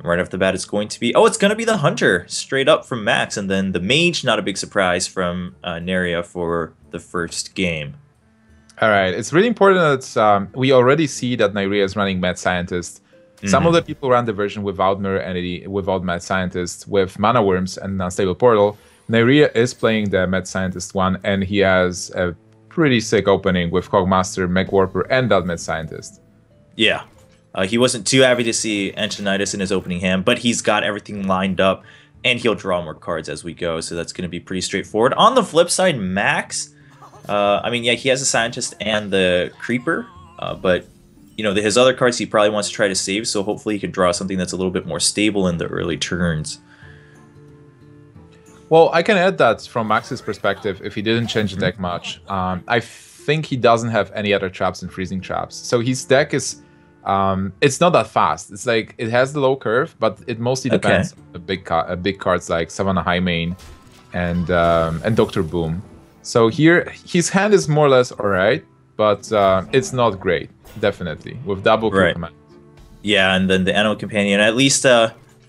Right off the bat, it's going to be... Oh, it's going to be the Hunter, straight up from Max. And then the Mage, not a big surprise from Neirea for the first game. All right, it's really important that we already see that Neirea is running Mad Scientist. Some of the people run the version without Mirror Entity, without Mad Scientist, with Mana Worms and Unstable Portal. Neirea is playing the Mad Scientist one, and he has a pretty sick opening with Cogmaster, Mech Warper, and that Mad Scientist. Yeah. He wasn't too happy to see Antonidas in his opening hand, but he's got everything lined up, and he'll draw more cards as we go, so that's going to be pretty straightforward. On the flip side, Max, I mean, yeah, he has the Scientist and the Creeper, but, you know, his other cards he probably wants to try to save, so hopefully he can draw something that's a little bit more stable in the early turns. Well, I can add that from Max's perspective, if he didn't change the deck much, I think he doesn't have any other traps and freezing traps. So his deck is... it's not that fast. It's like it has the low curve, but it mostly depends on the big cards like Savannah Highmane and Dr. Boom. So here his hand is more or less alright, but it's not great, definitely, with double kill command. Yeah, and then the Animal Companion. At least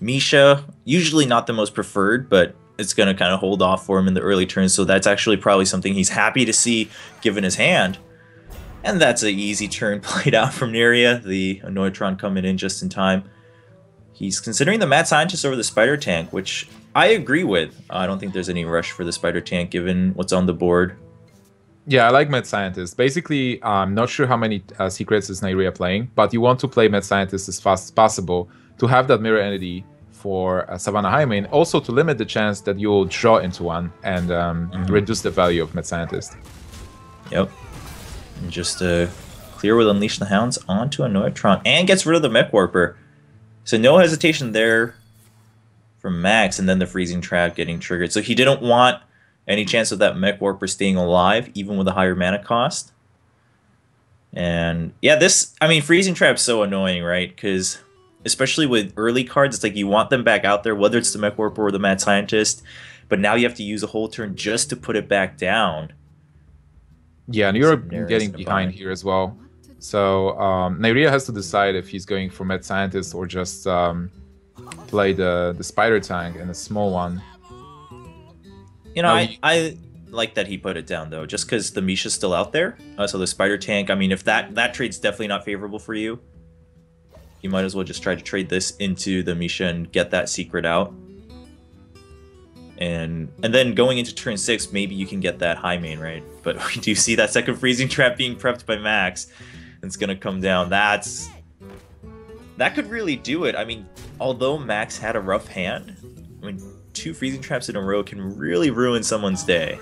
Misha, usually not the most preferred, but it's going to kind of hold off for him in the early turns, so that's actually probably something he's happy to see given his hand. And that's an easy turn played out from Neirea, the Annoytron coming in just in time. He's considering the Mad Scientist over the Spider Tank, which I agree with. I don't think there's any rush for the Spider Tank given what's on the board. Yeah, I like Mad Scientist. Basically, I'm not sure how many secrets is Neirea playing, but you want to play Mad Scientist as fast as possible to have that mirror entity for Savannah Highmane, also to limit the chance that you'll draw into one and reduce the value of Mad Scientist. Yep. And just clear with Unleash the Hounds onto a Annoytron and gets rid of the Mech Warper. So no hesitation there from Max, and then the Freezing Trap getting triggered. So he didn't want any chance of that Mech Warper staying alive, even with a higher mana cost. And yeah, this, I mean, Freezing Trap's so annoying, right? Because especially with early cards, it's like you want them back out there, whether it's the Mech Warper or the Mad Scientist, but now you have to use a whole turn just to put it back down. Yeah, and you're getting behind here as well. So Neirea has to decide if he's going for Mad Scientist or just play the Spider Tank and a small one. You know, I like that he put it down, though, just because the Misha's still out there. So the Spider Tank, I mean, if that trade's definitely not favorable for you, you might as well just try to trade this into the Misha and get that secret out. And then going into turn 6, maybe you can get that Highmane, right? But we do see that second Freezing Trap being prepped by Max. It's going to come down. That could really do it. I mean, although Max had a rough hand, I mean, 2 Freezing Traps in a row can really ruin someone's day.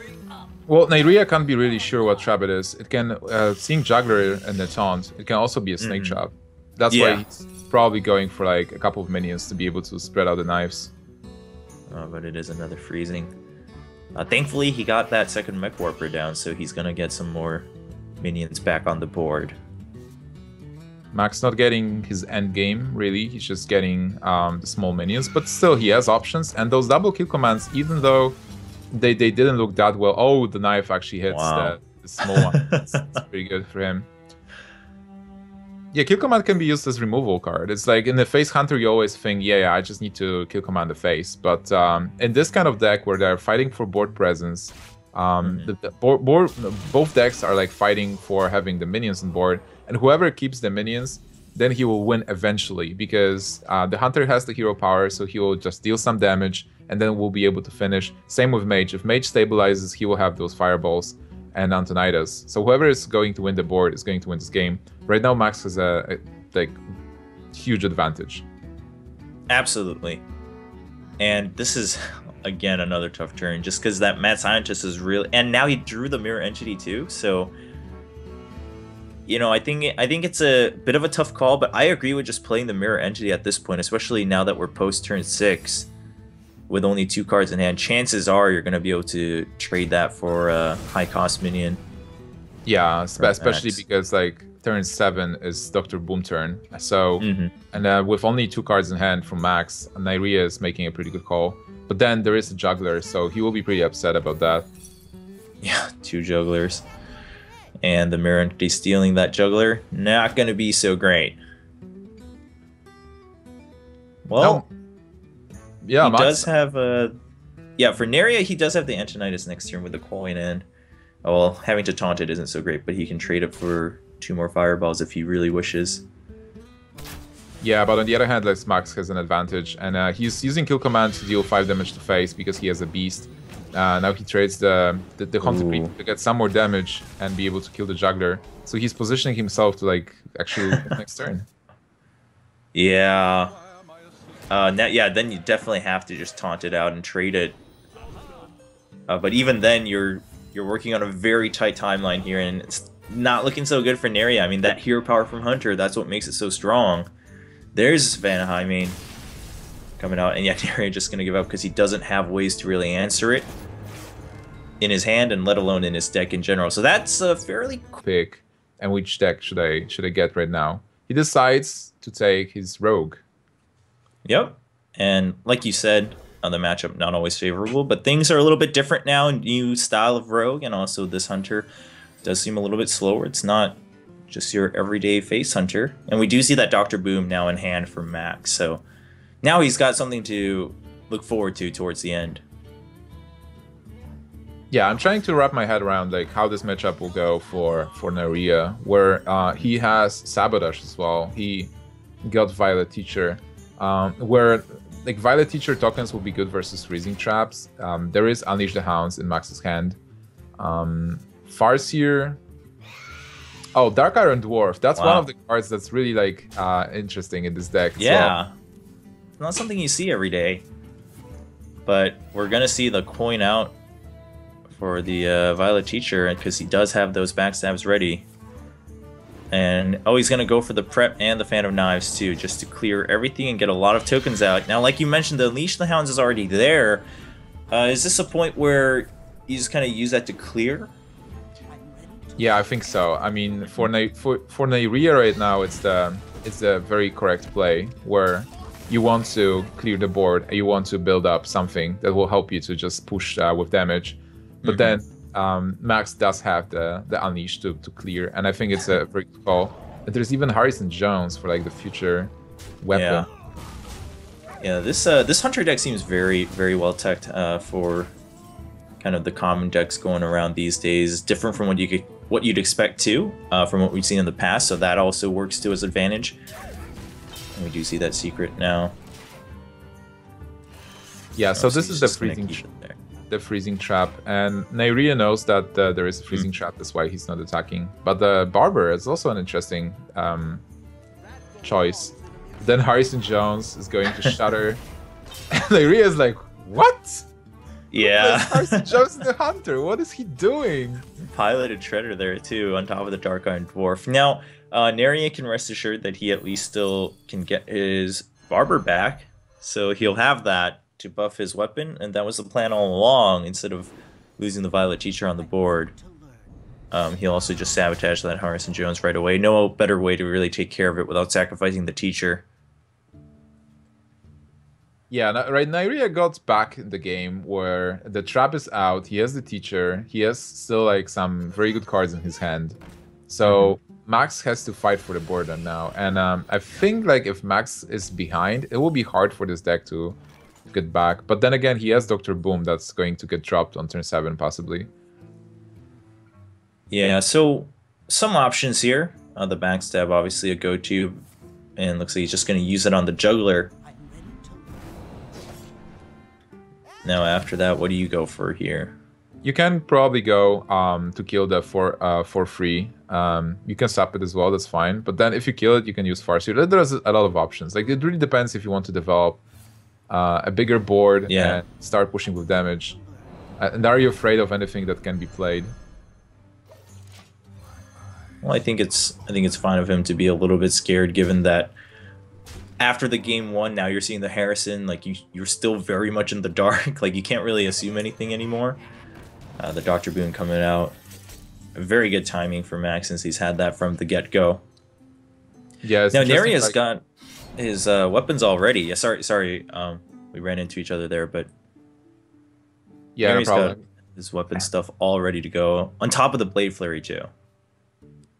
Well, Neirea can't be really sure what trap it is. It can, seeing Juggler and the Taunt, it can also be a Snake Trap. That's why he's probably going for like a couple of minions to be able to spread out the knives. Oh, but it is another freezing. Thankfully, he got that second Mech Warper down, so he's going to get some more minions back on the board. Max not getting his end game, really. He's just getting the small minions, but still he has options. And those double kill commands, even though they didn't look that well. Oh, the knife actually hits the small one. That's pretty good for him. Yeah, kill command can be used as removal card. It's like in the face hunter, you always think, yeah, I just need to kill command the face. But in this kind of deck where they're fighting for board presence, both decks are like fighting for having the minions on board, and whoever keeps the minions, then he will win eventually because the hunter has the hero power, so he will just deal some damage and then we'll be able to finish. Same with mage. If mage stabilizes, he will have those fireballs and Antonidas. So whoever is going to win the board is going to win this game. Right now, Max has a like huge advantage. Absolutely. And this is, again, another tough turn, just because that Mad Scientist is really... And now he drew the Mirror Entity, too, so... You know, I think it's a bit of a tough call, but I agree with just playing the Mirror Entity at this point, especially now that we're post-turn 6, with only 2 cards in hand. Chances are you're going to be able to trade that for a high-cost minion. Yeah, especially because, like, turn 7 is Dr. Boom turn. So, and with only 2 cards in hand from Max, Neirea is making a pretty good call. But then there is a Juggler, so he will be pretty upset about that. Yeah, 2 Jugglers. And the Mirror Entity stealing that Juggler, not going to be so great. Well, yeah, he Max does have a... Yeah, for Neirea, he does have the Antonitis next turn with the coin in. Well, having to taunt it isn't so great, but he can trade it for 2 more fireballs if he really wishes. Yeah, but on the other hand, like, Max has an advantage, and he's using Kill Command to deal 5 damage to face because he has a beast. Now he trades the Haunted Beast to get some more damage and be able to kill the Juggler. So he's positioning himself to, like, actually next turn. Yeah. Yeah, then you definitely have to just taunt it out and trade it. But even then, you're working on a very tight timeline here, and it's not looking so good for Neirea. I mean, that hero power from Hunter, that's what makes it so strong. There's Vanaheiming coming out, and yeah, Neirea just going to give up because he doesn't have ways to really answer it in his hand, and let alone in his deck in general. So that's a fairly pick. And which deck should I get right now? He decides to take his Rogue. Yep. And like you said, the matchup not always favorable, but things are a little bit different now. New style of Rogue, and also this Hunter does seem a little bit slower. It's not just your everyday face Hunter. And we do see that Dr. Boom now in hand for Max. So now he's got something to look forward to towards the end. Yeah, I'm trying to wrap my head around like how this matchup will go for Neirea, where he has Sabotage as well. He got Violet Teacher, where like Violet Teacher tokens will be good versus Freezing Traps. There is Unleash the Hounds in Max's hand. Farseer. Oh, Dark Iron Dwarf. That's one of the cards that's really like interesting in this deck. Yeah, it's not something you see every day, but we're gonna see the coin out for the Violet Teacher because he does have those backstabs ready. And he's going to go for the Prep and the Fan of Knives too, just to clear everything and get a lot of tokens out. Now, like you mentioned, the Unleash the Hounds is already there. Is this a point where you just kind of use that to clear? Yeah, I think so. I mean, for Neirea right now, it's the very correct play where you want to clear the board and you want to build up something that will help you to just push with damage. But then Max does have the Unleash to clear, and I think it's a very good call. And there's even Harrison Jones for like the future weapon. Yeah, this Hunter deck seems very, very well teched for kind of the common decks going around these days. Different from what you'd expect to from what we've seen in the past, so that also works to his advantage. And we do see that secret now. Yeah, so this is the freezing trap, and Neirea knows that there is a freezing trap. That's why he's not attacking. But the Barber is also an interesting choice. Then Harrison Jones is going to Shatter. And Neirea is like, what? Yeah. Harrison Jones the Hunter. What is he doing? Piloted Shredder there too, on top of the Dark Iron Dwarf. Now, Neirea can rest assured that he at least still can get his Barber back, so he'll have that to buff his weapon, and that was the plan all along. Instead of losing the Violet Teacher on the board, he'll also just sabotage that Harrison Jones right away. No better way to really take care of it without sacrificing the Teacher. Yeah, right. Neirea got back in the game where the trap is out. He has the Teacher. He has still like some very good cards in his hand. So Max has to fight for the board now. And I think like if Max is behind, it will be hard for this deck to get back. But then again, he has Dr. Boom that's going to get dropped on turn 7 possibly. Yeah, so some options here. The backstab obviously a go-to, and looks like he's just going to use it on the Juggler. Now after that, what do you go for here? You can probably go to kill the for free. You can stop it as well, that's fine. But then if you kill it, you can use Farseer. There's a lot of options. Like, it really depends if you want to develop a bigger board and start pushing with damage. And are you afraid of anything that can be played? Well, I think it's fine of him to be a little bit scared, given that after the game 1, now you're seeing the Harrison, like you're still very much in the dark. Like, you can't really assume anything anymore. The Dr. Boom coming out, very good timing for Max since he's had that from the get-go. Yeah. Now Neirea's got his weapons already. Yeah, sorry, we ran into each other there, but yeah, Neirea's got his weapon stuff all ready to go on top of the Blade Flurry too.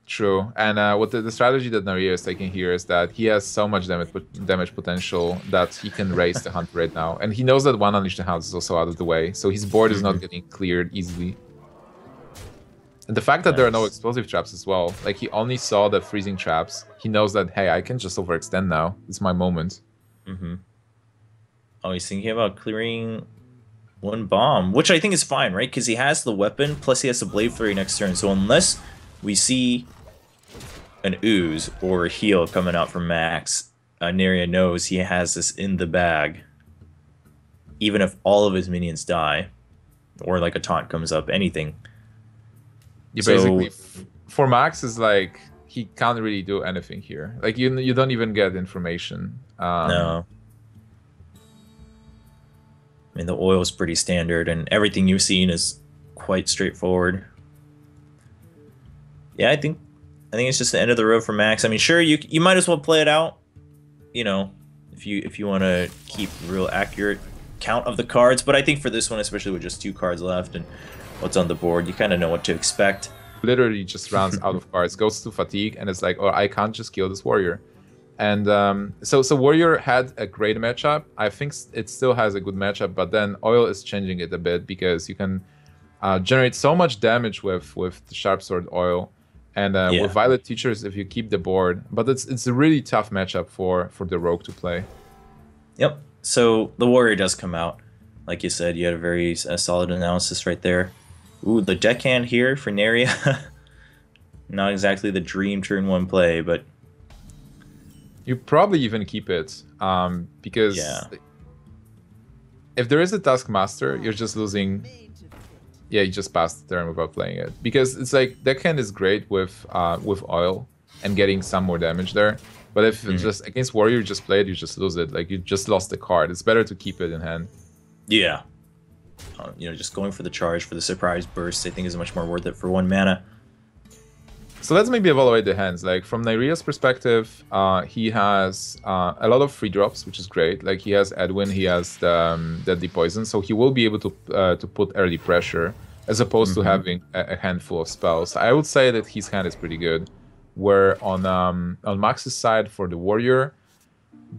True. And what the strategy that Neirea is taking here is that he has so much damage potential that he can raise the hunt right now. And he knows that one Unleash the Hounds is also out of the way, so his board is not getting cleared easily. And the fact that there are no explosive traps as well, like he only saw the freezing traps, he knows that, hey, I can just overextend now. It's my moment. Oh, he's thinking about clearing one bomb, which I think is fine, right? Because he has the weapon, plus he has the Blade Flurry next turn. So unless we see an ooze or a heal coming out from Max, Neirea knows he has this in the bag. Even if all of his minions die, or like a taunt comes up, anything. You basically, for Max, is like he can't really do anything here. Like you don't even get information. No. I mean, the oil is pretty standard, and everything you've seen is quite straightforward. Yeah, I think it's just the end of the road for Max. I mean, sure, you might as well play it out. You know, if you want to keep real accurate count of the cards, but I think for this one, especially with just 2 cards left and what's on the board, you kind of know what to expect. Literally just runs out of cards, goes to fatigue, and it's like, oh, I can't just kill this warrior. And so Warrior had a great matchup. I think it still has a good matchup, but then Oil is changing it a bit because you can generate so much damage with the Sharp Sword Oil, and with Violet Teachers if you keep the board. But it's a really tough matchup for the Rogue to play. Yep. So the Warrior does come out. Like you said, you had a very solid analysis right there. Ooh, the deckhand here for Neirea. Not exactly the dream turn 1 play, but... You probably even keep it, because if there is a Taskmaster, you're just losing... Yeah, you just pass the turn without playing it. Because it's like, deckhand is great with Oil and getting some more damage there. But if it's just against Warrior, you just play it, you just lose it. Like, you just lost the card. It's better to keep it in hand. Yeah. You know, just going for the charge, for the surprise burst, I think is much more worth it for 1 mana. So let's maybe evaluate the hands. Like, from Neirea's perspective, he has a lot of free drops, which is great. Like, he has Edwin, he has the Deadly Poison, so he will be able to put early pressure, as opposed to having a handful of spells. I would say that his hand is pretty good. Where on Max's side, for the Warrior,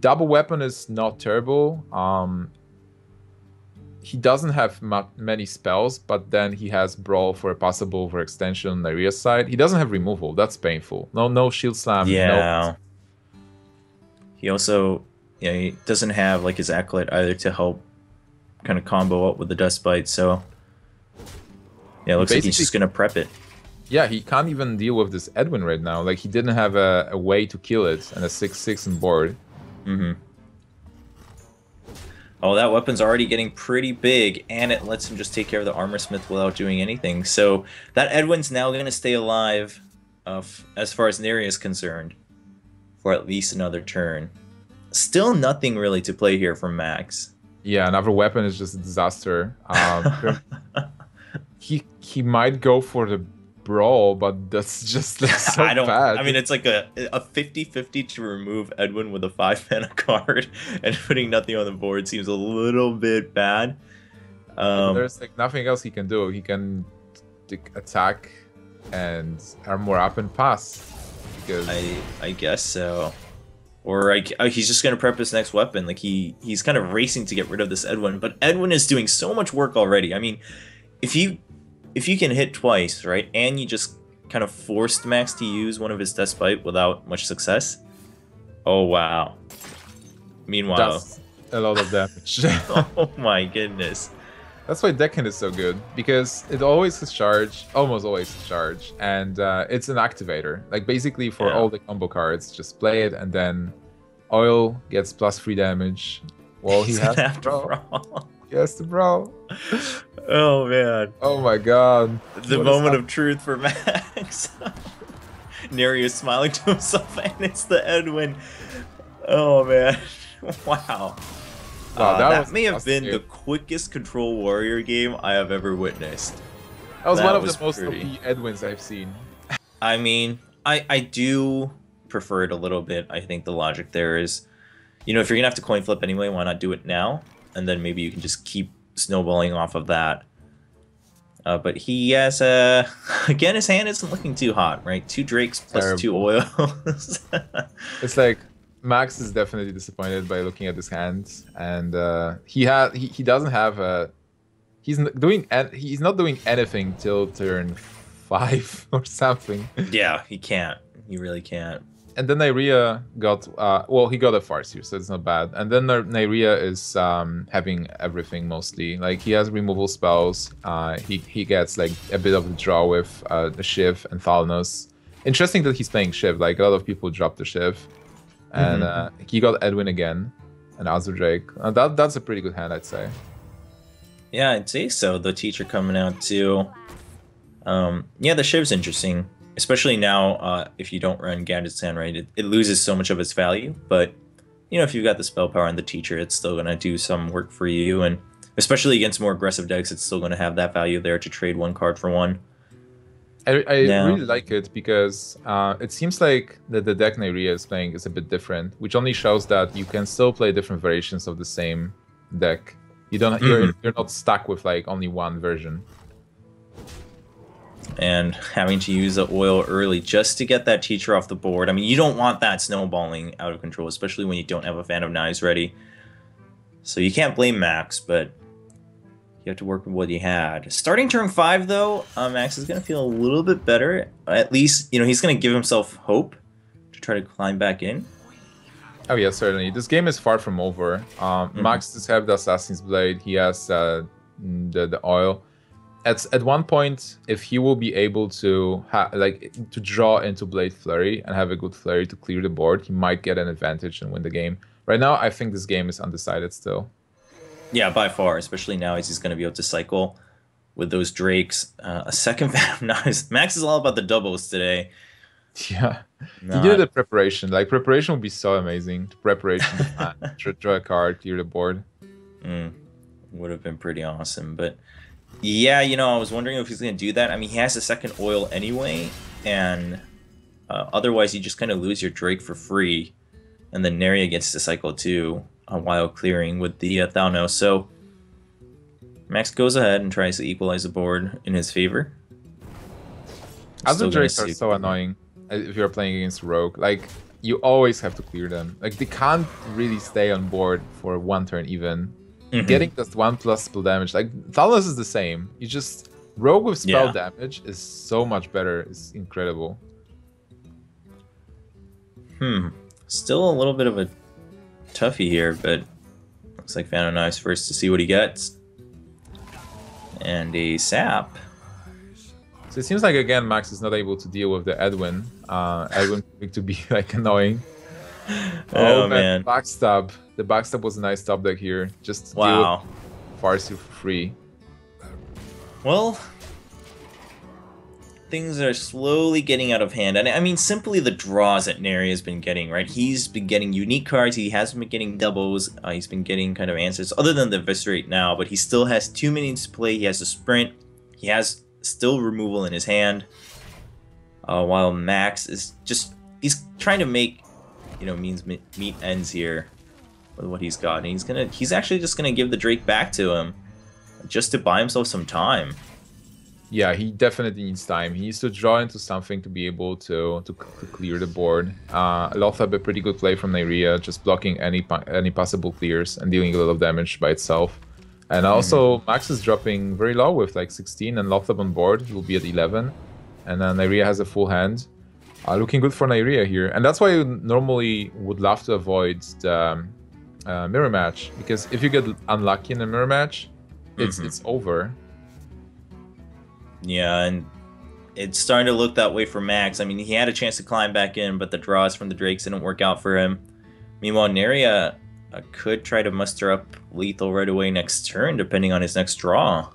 double weapon is not terrible. He doesn't have many spells, but then he has Brawl for a possible overextension on Neirea's side. He doesn't have removal. That's painful. No Shield Slam. Yeah. He also, he doesn't have like his Acolyte either to help kind of combo up with the Dust Bite. So yeah, it looks like he's just gonna prep it. Yeah, he can't even deal with this Edwin right now. Like, he didn't have a way to kill it and a 6/6 on board. Oh, that weapon's already getting pretty big, and it lets him just take care of the Armor Smith without doing anything. So that Edwin's now going to stay alive, as far as Neirea is concerned, for at least another turn. Still nothing really to play here from Max. Yeah, another weapon is just a disaster. He might go for the Brawl, but that's just so bad. I mean, it's like a 50-50 to remove Edwin with a 5-mana card, and putting nothing on the board seems a little bit bad. There's like nothing else he can do. He can attack and armor up and pass. Because I guess so. Or he's just gonna prep his next weapon. Like he's kind of racing to get rid of this Edwin, but Edwin is doing so much work already. I mean, if you can hit twice, right, and you just kind of forced Max to use one of his Death Bite without much success, oh wow. Meanwhile, that's a lot of damage. Oh my goodness. That's why Deckhand is so good, because it always has charge, almost always has charge, and it's an activator. Like, basically for all the combo cards, just play it, and then Oil gets +3 damage. Well, he has to brawl. He has to brawl. Oh man. Oh my god. The moment of truth for Max. Neirea is smiling to himself, and it's the Edwin. Oh man. Wow. Wow, that may have been the quickest Control Warrior game I have ever witnessed. That was one of the most OP Edwins I've seen. I mean, I do prefer it a little bit. I think the logic there is, you know, if you're going to have to coin flip anyway, why not do it now? And then maybe you can just keep snowballing off of that But he has again, his hand isn't looking too hot, right? 2 drakes plus 2 Terrible. oils. It's like Max is definitely disappointed by looking at his hands, and he doesn't have a he's not doing anything till turn 5 or something. Yeah, he can't. He really can't. And then Neirea got well, he got a Farseer, so it's not bad. And then Neirea is having everything mostly. Like he has removal spells. He gets like a bit of a draw with the Shiv and Thalnos. Interesting that he's playing Shiv. Like a lot of people dropped the Shiv, and he got Edwin again, and Azure Drake. That's a pretty good hand, I'd say. Yeah, I'd say so. The teacher coming out too. Yeah, the Shiv's interesting, especially now if you don't run Gadget's Hand, right? It loses so much of its value, but you know, if you've got the spell power and the teacher, it's still going to do some work for you, and especially against more aggressive decks, it's still going to have that value there to trade 1 card for 1. I really like it because it seems like the deck Neirea is playing is a bit different, which only shows that you can still play different variations of the same deck. You're not stuck with like only one version. And having to use the oil early just to get that teacher off the board. I mean, you don't want that snowballing out of control, especially when you don't have a Fan of Knives ready. So you can't blame Max, but you have to work with what you had. Starting turn 5, though, Max is going to feel a little bit better. At least, you know, he's going to give himself hope to try to climb back in. Oh yeah, certainly. This game is far from over. Max does have the Assassin's Blade. He has the oil. At one point, if he will be able to to draw into Blade Flurry and have a good flurry to clear the board, he might get an advantage and win the game. Right now, I think this game is undecided still. Yeah, by far, especially now as he's going to be able to cycle with those Drakes. A second Fan of Knives. Max is all about the doubles today. Yeah, he did the preparation. Like, preparation would be so amazing. Preparation, draw a card, clear the board. Would have been pretty awesome. But yeah, you know, I was wondering if he's going to do that. I mean, he has a second oil anyway, and otherwise you just kind of lose your Drake for free. And then Neirea gets to cycle too while clearing with the Thalnos. So Max goes ahead and tries to equalize the board in his favor. Other Drakes are so annoying if you're playing against Rogue. Like, you always have to clear them. Like, they can't really stay on board for 1 turn even. Getting just 1+ spell damage. Like, Thalnos is the same. You just... Rogue with spell damage is so much better. It's incredible. Still a little bit of a toughie here, but looks like Fan of Knives first to see what he gets. And a Sap. So it seems like, again, Max is not able to deal with the Edwin. Edwin to be, like, annoying. Oh, man. Backstab. The backstab was a nice top deck here. Just deal with Farseer for free. Well, things are slowly getting out of hand. And I mean, simply the draws that Neirea has been getting, right? He's been getting unique cards. He hasn't been getting doubles. He's been getting kind of answers other than the Eviscerate now, but he still has 2 minions to play. He has a Sprint. He has still removal in his hand. While Max is just... He's trying to make, you know, meet ends here with what he's got. And he's actually just gonna give the Drake back to him just to buy himself some time. Yeah, he definitely needs time. He needs to draw into something to be able to clear the board. Lothab, a pretty good play from Neirea, just blocking any possible clears and dealing a lot of damage by itself. And also, Max is dropping very low with like 16, and Lothab on board will be at 11. And then Neirea has a full hand. Looking good for Neirea here. And that's why you normally would love to avoid the mirror match. Because if you get unlucky in a mirror match, it's over. Yeah, and it's starting to look that way for Max. I mean, he had a chance to climb back in, but the draws from the Drakes didn't work out for him. Meanwhile, Neirea could try to muster up lethal right away next turn, depending on his next draw.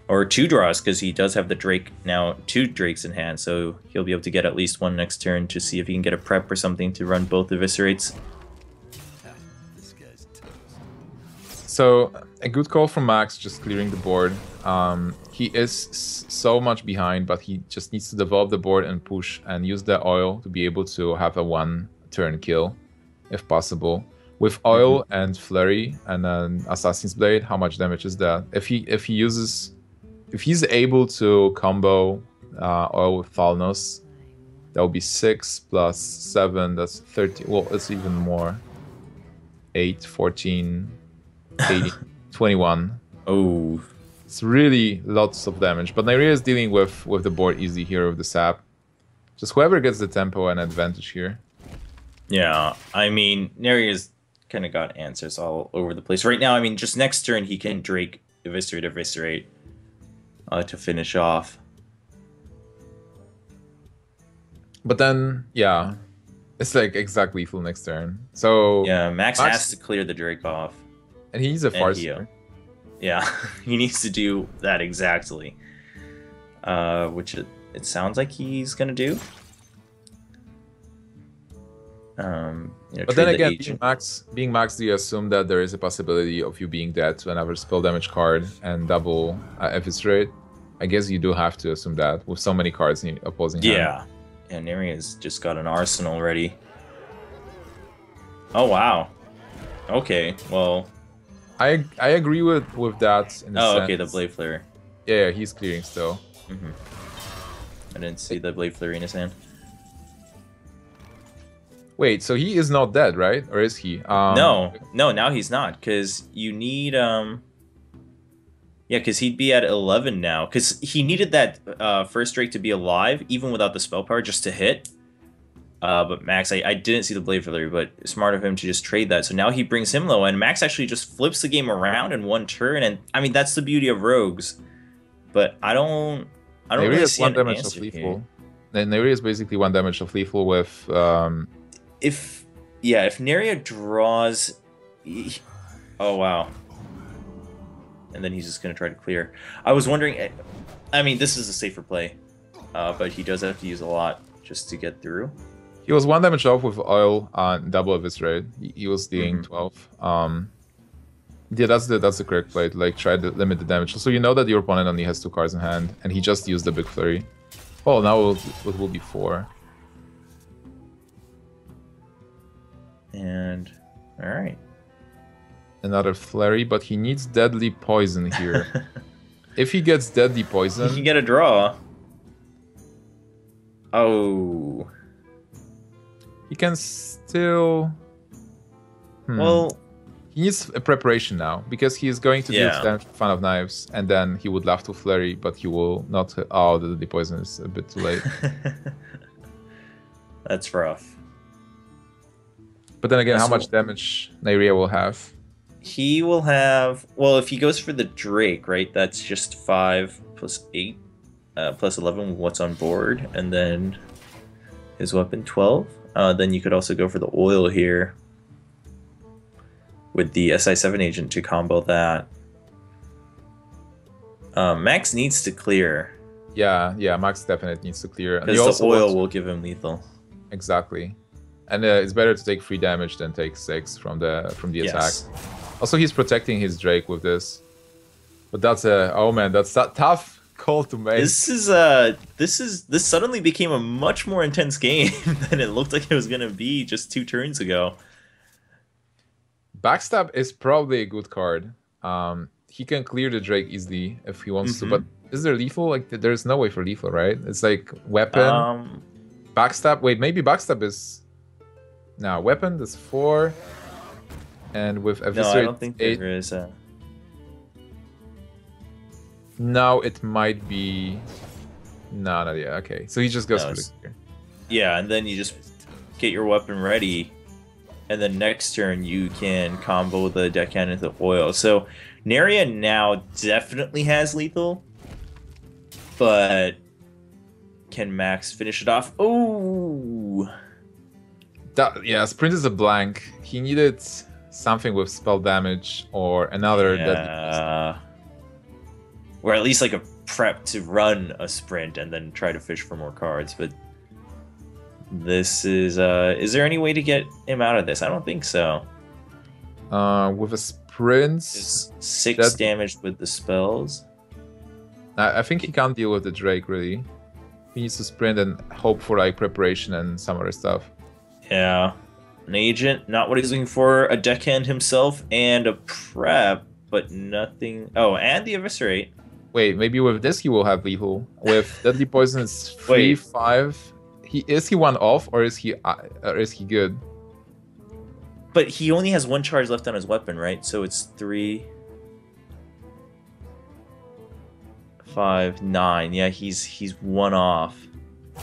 Or 2 draws, because he does have the Drake now, 2 Drakes in hand, so he'll be able to get at least 1 next turn to see if he can get a prep or something to run both Eviscerates. So, a good call from Max, just clearing the board. He is so much behind, but he just needs to develop the board and push and use the oil to be able to have a 1-turn kill, if possible. With oil and flurry and then Assassin's Blade, how much damage is that? If he uses if he's able to combo Oil with Thalnos, that would be 6 plus 7, that's 13. Well, it's even more. 8, 14, 18, 21. Oh. It's really lots of damage. But Neirea is dealing with the board easy here with the sap. Just whoever gets the tempo and advantage here. Yeah, I mean, Nerea's kind of got answers all over the place. Right now, I mean, just next turn, he can Drake Eviscerate to finish off. But then, yeah, it's like exact lethal next turn. So yeah, Max has to clear the Drake off. And he needs a Farseer. Yeah, he needs to do that exactly. Which it sounds like he's going to do. But then again, being Max, do you assume that there is a possibility of you being dead to another spell damage card and double Eviscerate? I guess you do have to assume that with so many cards in opposing hand. Yeah, and Nerea's just got an arsenal ready. Oh wow. Okay, well. I agree with that. In a sense. Okay, the Blade Flare. Yeah, he's clearing still. I didn't see the Blade Flare in his hand. Wait, so he is not dead, right? Or is he? No, now he's not, because you need yeah, because he'd be at 11 now, because he needed that first Drake to be alive, even without the spell power, just to hit. But Max, I didn't see the Blade Flare, but smart of him to just trade that. So now he brings him low, and Max actually just flips the game around in one turn, and I mean, that's the beauty of rogues. But I don't really see an answer here. Neirea is basically 1 damage of lethal with... If Neirea draws... Oh, wow. And then he's just going to try to clear. I was wondering... I mean, this is a safer play. But he does have to use a lot just to get through. He was 1 damage off with Oil on double Eviscerate. He was dealing 12. Yeah, that's the correct play. To, like, try to limit the damage. So you know that your opponent only has 2 cards in hand, and he just used the Big Flurry. Oh, now it will be 4. And all right, another Flurry, but he needs Deadly Poison here. If he gets Deadly Poison, he can get a draw. Oh, he can still. Well, he needs a preparation now because he is going to deal damage with Fan of Knives, and then he would love to Flurry, but he will not. Oh, the Deadly Poison is a bit too late. That's rough. But then again, how much damage Neirea will have? He will have... Well, if he goes for the Drake, right, that's just 5 plus 8 plus 11, what's on board. And then his weapon, 12. Then you could also go for the Oil here with the SI7 agent to combo that. Max needs to clear. Yeah, Max definitely needs to clear. Because the Oil will give him lethal. Exactly. And it's better to take 3 damage than take 6 from the attack. Also, he's protecting his Drake with this. But that's oh man, that's a tough call to make. This suddenly became a much more intense game than it looked like it was gonna be just 2 turns ago. Backstab is probably a good card. He can clear the Drake easily if he wants to. But is there lethal? Like, there's no way for lethal, right? It's like weapon, backstab. Wait, maybe backstab is. Now, weapon, that's 4. And with Eviscerate, no, I don't think 8. There is a... No, it might be... No, yeah, okay. So he just goes for the clear. Yeah, and then you just get your weapon ready. And then next turn, you can combo the deckhand into Oil. So, Neirea now definitely has lethal. But can Max finish it off? Oh! Yeah, Sprint is a blank. He needed something with spell damage or another deadly. Or at least like a prep to run a sprint and then try to fish for more cards. But this is there any way to get him out of this? I don't think so. With a sprint, it's 6 damage with the spells. I think he can't deal with the Drake really. He needs to sprint and hope for like preparation and some other stuff. Yeah, an agent, not what he's looking for, a deckhand himself, and a prep, but nothing... Oh, and the Eviscerate. Wait, maybe with this he will have lethal. With Deadly Poison, it's 3, Wait. 5. Is he one off or is he good? But he only has 1 charge left on his weapon, right? So it's 3, 5, 9. Yeah, he's 1 off.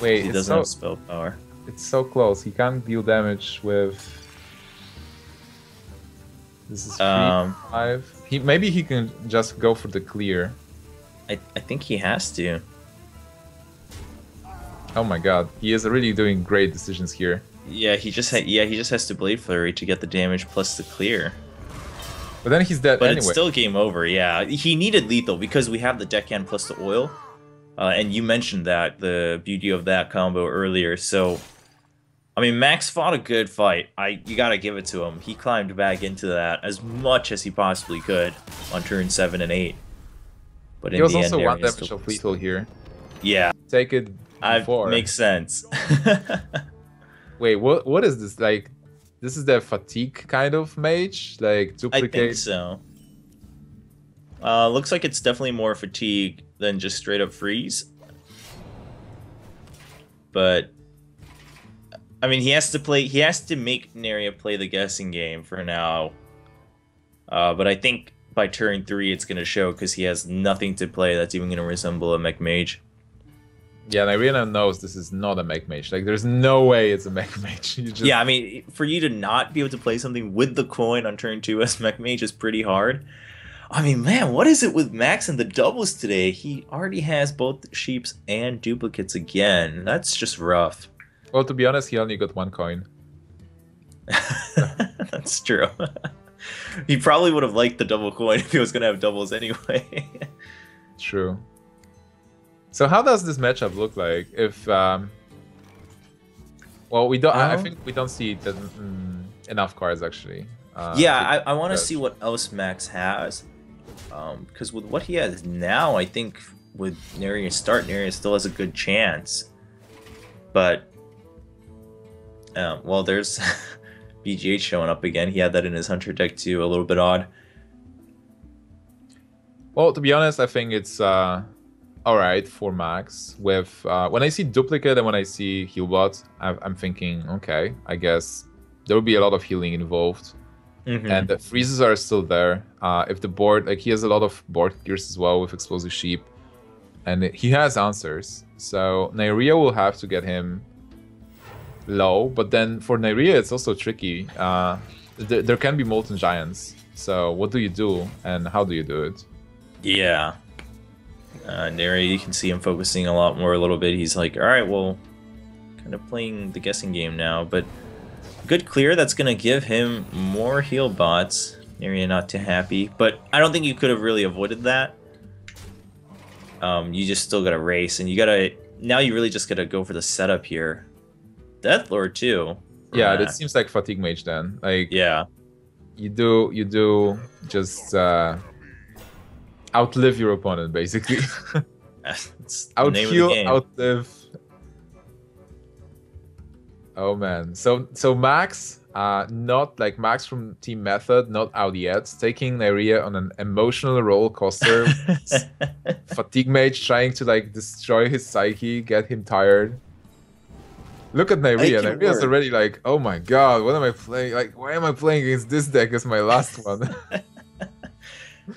Wait, He doesn't have spell power. It's so close. He can't deal damage with. This is 3, 5. Maybe he can just go for the clear. I think he has to. Oh my god, he is really doing great decisions here. Yeah, he just has to Blade Flurry to get the damage plus the clear. But then he's dead But anyway. it's still game over. Yeah, he needed lethal because we have the deckhand plus the oil, and you mentioned that the beauty of that combo earlier. So, I mean, Max fought a good fight. You gotta give it to him. He climbed back into that as much as he possibly could on turn 7 and 8. But he in was the also end, 1 damage of lethal here. Yeah, Take it before. Makes sense. Wait, what is this? Like, this is the fatigue kind of mage? Like, duplicate? I think so. Looks like it's definitely more fatigue than just straight up freeze. But I mean, he has to make Neirea play the guessing game for now. But I think by turn 3 it's gonna show because he has nothing to play that's even gonna resemble a mech mage. Yeah, Neirea knows this is not a mech mage. Like, there's no way it's a mech mage. Yeah, I mean, for you to not be able to play something with the coin on turn 2 as mech mage is pretty hard. I mean, man, what is it with Max and the doubles today? He already has both sheeps and duplicates again. That's just rough. Well, to be honest, he only got 1 coin. That's true. He probably would have liked the double coin if he was going to have doubles anyway. True. So how does this matchup look like? If well, we don't. I think we don't see enough cards actually. Yeah, I want to see what else Max has, because with what he has now, I think with Neirea start, Neirea still has a good chance. But well, there's BGH showing up again. He had that in his Hunter deck too. A little bit odd. Well, to be honest, I think it's alright for Max. With when I see duplicate and when I see healbot, I'm thinking, okay, I guess there will be a lot of healing involved. And the freezes are still there. If the board, like, he has a lot of board gears as well with explosive sheep, and he has answers. So Neirea will have to get him low, but then for Neirea it's also tricky. There can be molten giants. So what do you do, and how do you do it? Yeah. Neirea, you can see him focusing a lot more a little bit. He's like, all right, well, kind of playing the guessing game now, but good clear. That's going to give him more heal bots. Neirea not too happy, but I don't think you could have really avoided that. You just still got to race, and you got to, now you really just got to go for the setup here. Deathlord too. Yeah, it seems like fatigue mage then. Like, yeah, you do just outlive your opponent basically. Outheal, outlive. Oh man, so Max, not like Max from Team Method, not out yet, taking Neirea on an emotional roller coaster. Fatigue mage trying to like destroy his psyche, get him tired. Look at Neirea. Neirea's already like, oh my god, what am I playing? Like, why am I playing against this deck as my last one?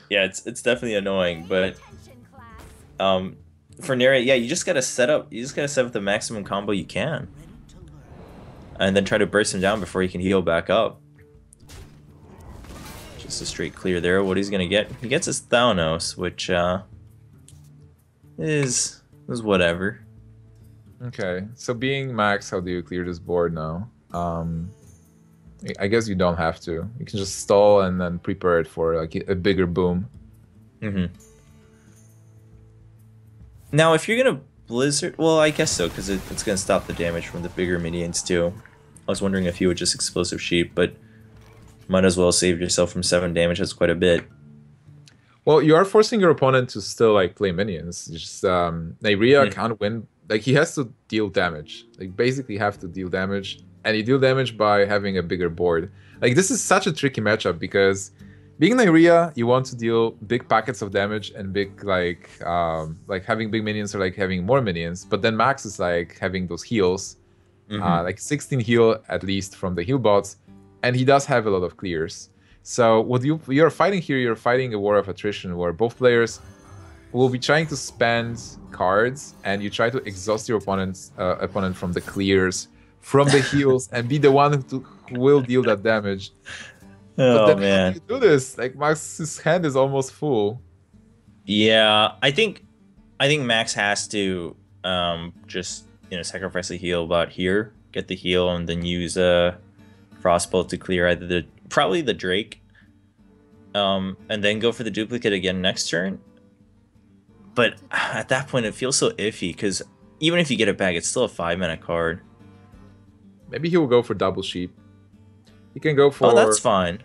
Yeah, it's definitely annoying, but for Neirea, yeah, you just gotta set up the maximum combo you can. And then try to burst him down before he can heal back up. Just a straight clear there. What he's gonna get? He gets his Thaunos, which is whatever. Okay, so being Max, how do you clear this board now? I guess you don't have to. You can just stall and then prepare it for like a bigger boom. Now, if you're gonna Blizzard, well, I guess so, because it's gonna stop the damage from the bigger minions too. I was wondering if you would just explosive sheep, but might as well save yourself from 7 damage. That's quite a bit. Well, you are forcing your opponent to still like play minions. Just Neirea can't win. Like, he has to deal damage. Like, basically have to deal damage, and you deal damage by having a bigger board. Like, this is such a tricky matchup because Being Neirea, you want to deal big packets of damage and big like having big minions or like having more minions. But then Max is like having those heals, like 16 heal at least from the heal bots, and he does have a lot of clears. So what you're fighting here, you're fighting a war of attrition where both players will be trying to spend cards, and you try to exhaust your opponent from the clears, from the heals, and be the one who will deal that damage. But then man, how do you do this? Like Max's hand is almost full. Yeah, I think Max has to just sacrifice a heal bot here, get the heal, and then use a Frostbolt to clear either probably the Drake, and then go for the duplicate again next turn. But at that point, it feels so iffy because even if you get it back, it's still a 5-mana card. Maybe he will go for double sheep. He can go for... Oh, that's fine.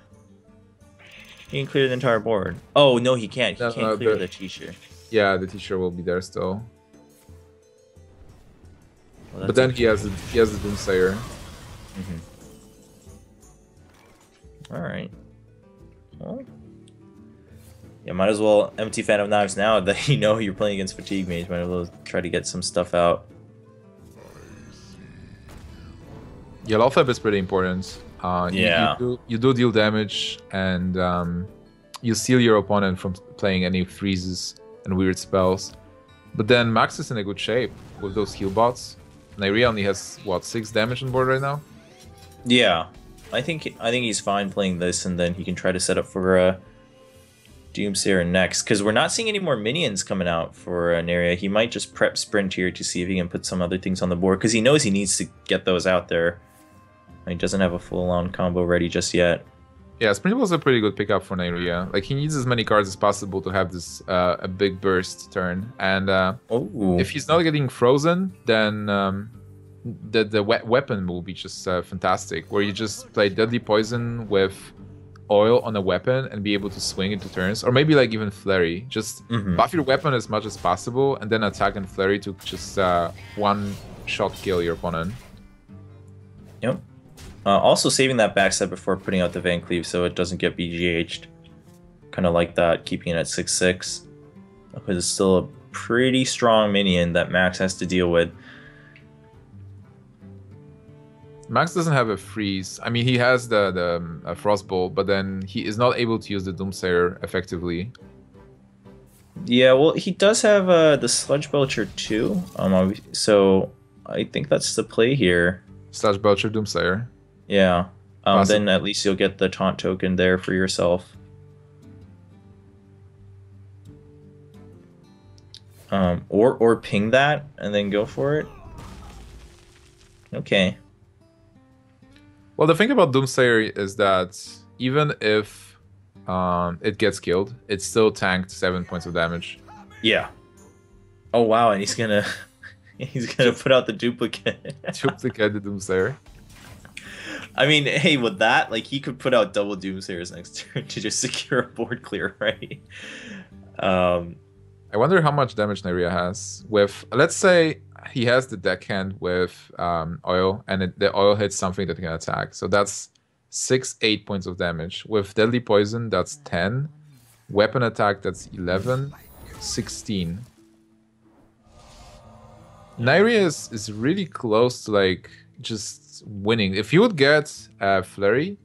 He can clear the entire board. Oh, no, he can't. He can't clear the T-shirt. Yeah, the T-shirt will be there still. Well, but then he has the Doomsayer. All right. Well, yeah, might as well empty Phantom Knives now that you know you're playing against Fatigue Mage. Might as well try to get some stuff out. Yeah, Lothep is pretty important. Yeah. You do deal damage, and you seal your opponent from playing any freezes and weird spells. But then Max is in a good shape with those heal bots. Neirea only has what, 6 damage on board right now? Yeah, I think he's fine playing this, and then he can try to set up for Doomsayer next, because we're not seeing any more minions coming out for Neirea. He might just prep Sprint here to see if he can put some other things on the board, because he knows he needs to get those out there. He doesn't have a full-on combo ready just yet. Yeah, Sprint was a pretty good pickup for Neirea. Like, he needs as many cards as possible to have this a big burst turn. And if he's not getting frozen, then the weapon will be just fantastic, where you just play Deadly Poison with oil on a weapon and be able to swing into turns. Or maybe like even Flurry. Just buff your weapon as much as possible, and then attack and Flurry to just one-shot kill your opponent. Yep. Also saving that backside before putting out the Van Cleave so it doesn't get BGH'd. Kind of like that, keeping it at 6/6. Because it's still a pretty strong minion that Max has to deal with. Max doesn't have a freeze. I mean, he has the Frostbolt, but then he is not able to use the Doomsayer effectively. Yeah, well, he does have the Sludge Belcher too. So I think that's the play here. Sludge Belcher, Doomsayer. Yeah. Then at least you'll get the taunt token there for yourself. Or ping that and then go for it. Okay. Well, the thing about Doomsayer is that even if it gets killed, it's still tanked 7 points of damage. Yeah. Oh wow, and he's gonna put out the duplicate. Duplicate the Doomsayer. I mean, hey, with that, like, he could put out double Doomsayers next turn to just secure a board clear, right? I wonder how much damage Neirea has with, let's say he has the deckhand with oil, and the oil hits something that can attack. So that's 8 points of damage. With Deadly Poison, that's 10. Weapon attack, that's 11. 16. Neirea is really close to, like, just winning. If you would get Flurry...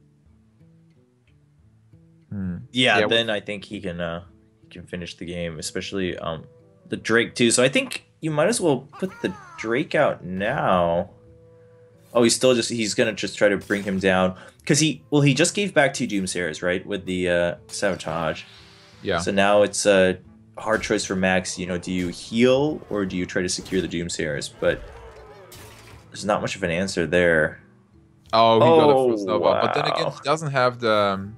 Yeah, then I think he can finish the game, especially the Drake too. So I think you might as well put the Drake out now. Oh, he's gonna just try to bring him down, because he just gave back 2 Doomsayers, right, with the Sabotage. Yeah. So now it's a hard choice for Max. You know, do you heal or do you try to secure the Doomsayers? But there's not much of an answer there. Oh, he got a Frost Nova. Wow. But then again, he doesn't have the...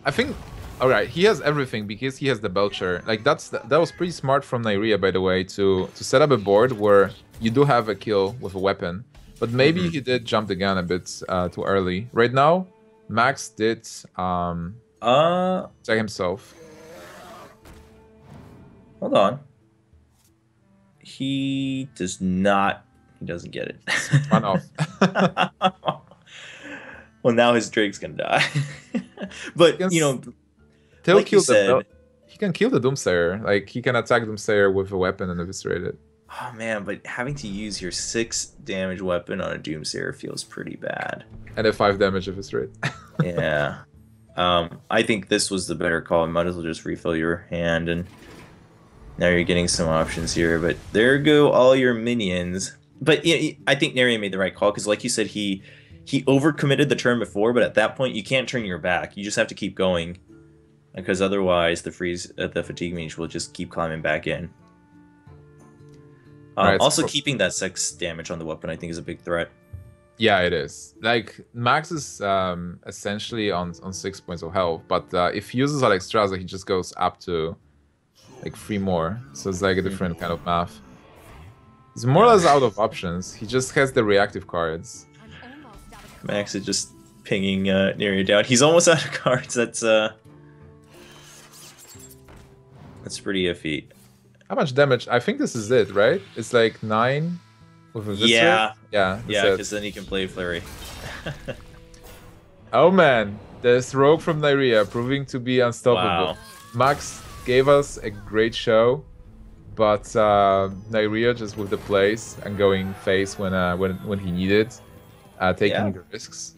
I think... Alright, he has everything because he has the Belcher. Like, that was pretty smart from Neirea, by the way, to set up a board where you do have a kill with a weapon. But maybe he did jump the gun a bit too early. Right now, Max did check himself. Hold on. He does not... He doesn't get it. Run off. Well, now his Drake's gonna die. But, you know, He'll like you kill said, he can kill the Doomsayer. Like, he can attack Doomsayer with a weapon and eviscerate it. oh man, but having to use your 6 damage weapon on a Doomsayer feels pretty bad. And a 5 damage eviscerate. Yeah. I think this was the better call. You might as well just refill your hand, and now you're getting some options here. But there go all your minions. But yeah, I think Neirea made the right call, because like you said, he overcommitted the turn before, but at that point you can't turn your back. You just have to keep going, because otherwise the fatigue mage will just keep climbing back in. Right, also, keeping that 6 damage on the weapon, I think, is a big threat. Yeah, it is. Like, Max is essentially on 6 points of health, but if he uses Alexstrasza, he just goes up to like 3 more. So it's like a different kind of math. He's more or less out of options. He just has the reactive cards. Max is just pinging Neirea down. He's almost out of cards. That's pretty iffy. How much damage? I think this is it, right? It's like 9 with a Viscera? Yeah, because then he can play Flurry. Oh man, this rogue from Neirea proving to be unstoppable. Wow. Max gave us a great show, but Neirea just with the plays and going face when he needed, taking the risks.